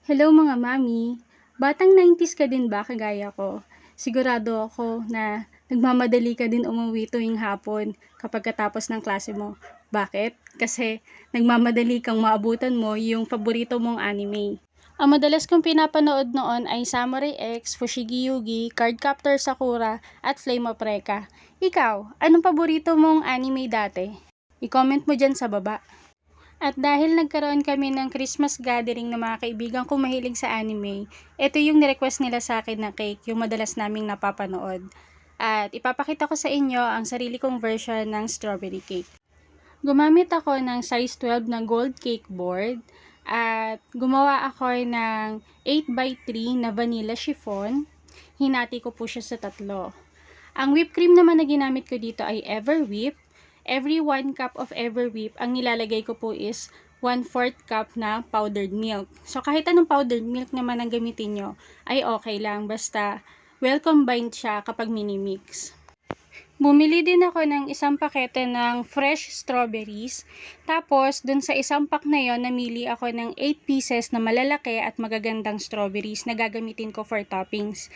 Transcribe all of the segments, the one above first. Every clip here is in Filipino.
Hello mga mami! Batang 90s ka din ba kagaya ko? Sigurado ako na nagmamadali ka din umuwi tuwing hapon kapag katapos ng klase mo. Bakit? Kasi nagmamadali kang maabutan mo yung paborito mong anime. Ang madalas kong pinapanood noon ay Samurai X, Fushigi Yugi, Cardcaptor Sakura, at Flame of Recca. Ikaw, anong paborito mong anime dati? I-comment mo dyan sa baba. At dahil nagkaroon kami ng Christmas gathering ng mga kaibigan kong mahilig sa anime, ito yung nirequest nila sa akin na cake, yung madalas naming napapanood. At ipapakita ko sa inyo ang sarili kong version ng strawberry cake. Gumamit ako ng size 12 na gold cake board at gumawa ako ng 8x3 na vanilla chiffon. Hinati ko po siya sa tatlo. Ang whipped cream naman na ginamit ko dito ay Everwhip. Every 1 cup of Everwhip, ang nilalagay ko po is 1/4 cup na powdered milk. So, kahit anong powdered milk naman ang gamitin nyo, ay okay lang. Basta, well combined siya kapag mini-mix. Bumili din ako ng isang pakete ng fresh strawberries. Tapos, dun sa isang pack na yon, namili ako ng 8 pieces na malalaki at magagandang strawberries na gagamitin ko for toppings.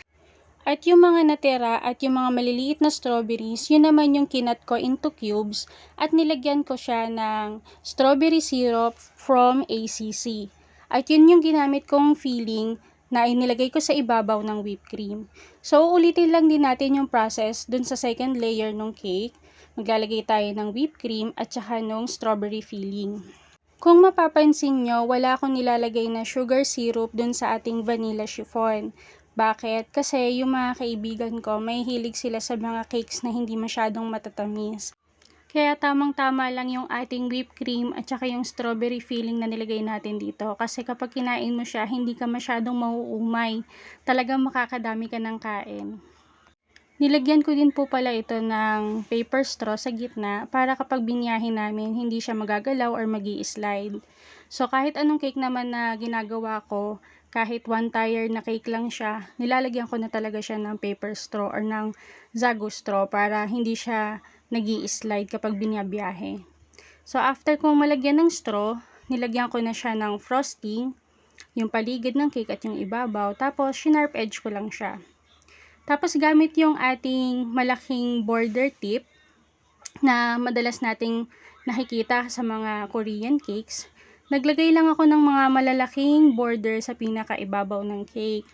At yung mga natira at yung mga maliliit na strawberries, yun naman yung kinat ko into cubes at nilagyan ko siya ng strawberry syrup from ACC. At yun yung ginamit kong filling na inilagay ko sa ibabaw ng whipped cream. So, ulitin lang din natin yung process dun sa second layer ng cake. Maglalagay tayo ng whipped cream at saka ng strawberry filling. Kung mapapansin nyo, wala akong nilalagay na sugar syrup dun sa ating vanilla chiffon. Bakit? Kasi yung mga kaibigan ko, may hilig sila sa mga cakes na hindi masyadong matatamis. Kaya tamang-tama lang yung ating whipped cream at saka yung strawberry filling na nilagay natin dito. Kasi kapag kinain mo siya, hindi ka masyadong mauumay. Talagang makakadami ka ng kain. Nilagyan ko din po pala ito ng paper straw sa gitna para kapag binyahin namin, hindi siya magagalaw or magi-slide. So, kahit anong cake naman na ginagawa ko, kahit one tire na cake lang siya, nilalagyan ko na talaga siya ng paper straw or ng Zago straw para hindi siya nagi-slide kapag binabiyahe. So, after kong malagyan ng straw, nilagyan ko na siya ng frosting, yung paligid ng cake at yung ibabaw, tapos sharp edge ko lang siya. Tapos gamit yung ating malaking border tip na madalas nating nakikita sa mga Korean cakes. Naglagay lang ako ng mga malalaking border sa pinakaibabaw ng cake.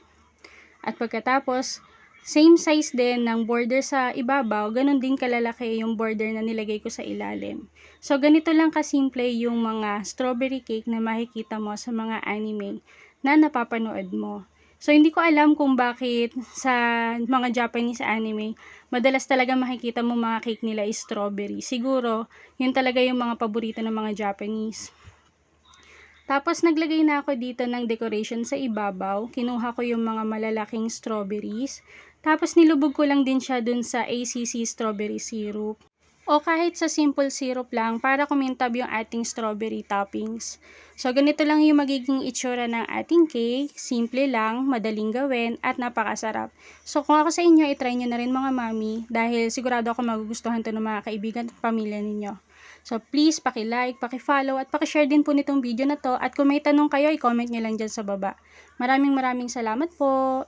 At pagkatapos, same size din ng border sa ibabaw, ganun din kalalaki yung border na nilagay ko sa ilalim. So, ganito lang kasimple yung mga strawberry cake na makikita mo sa mga anime na napapanood mo. So, hindi ko alam kung bakit sa mga Japanese anime, madalas talaga makikita mo mga cake nila is strawberry. Siguro, yun talaga yung mga paborito ng mga Japanese. Tapos, naglagay na ako dito ng decoration sa ibabaw. Kinuha ko yung mga malalaking strawberries. Tapos, nilubog ko lang din siya dun sa ACC strawberry syrup. O kahit sa simple syrup lang para kumintab yung ating strawberry toppings. So, ganito lang yung magiging itsura ng ating cake. Simple lang, madaling gawin, at napakasarap. So, kung ako sa inyo, itry nyo na rin mga mami dahil sigurado ako magugustuhan to ng mga kaibigan at pamilya ninyo. So, please, paki-like, paki-follow, at paki-share din po nitong video na to. At kung may tanong kayo, i-comment nyo lang dyan sa baba. Maraming salamat po!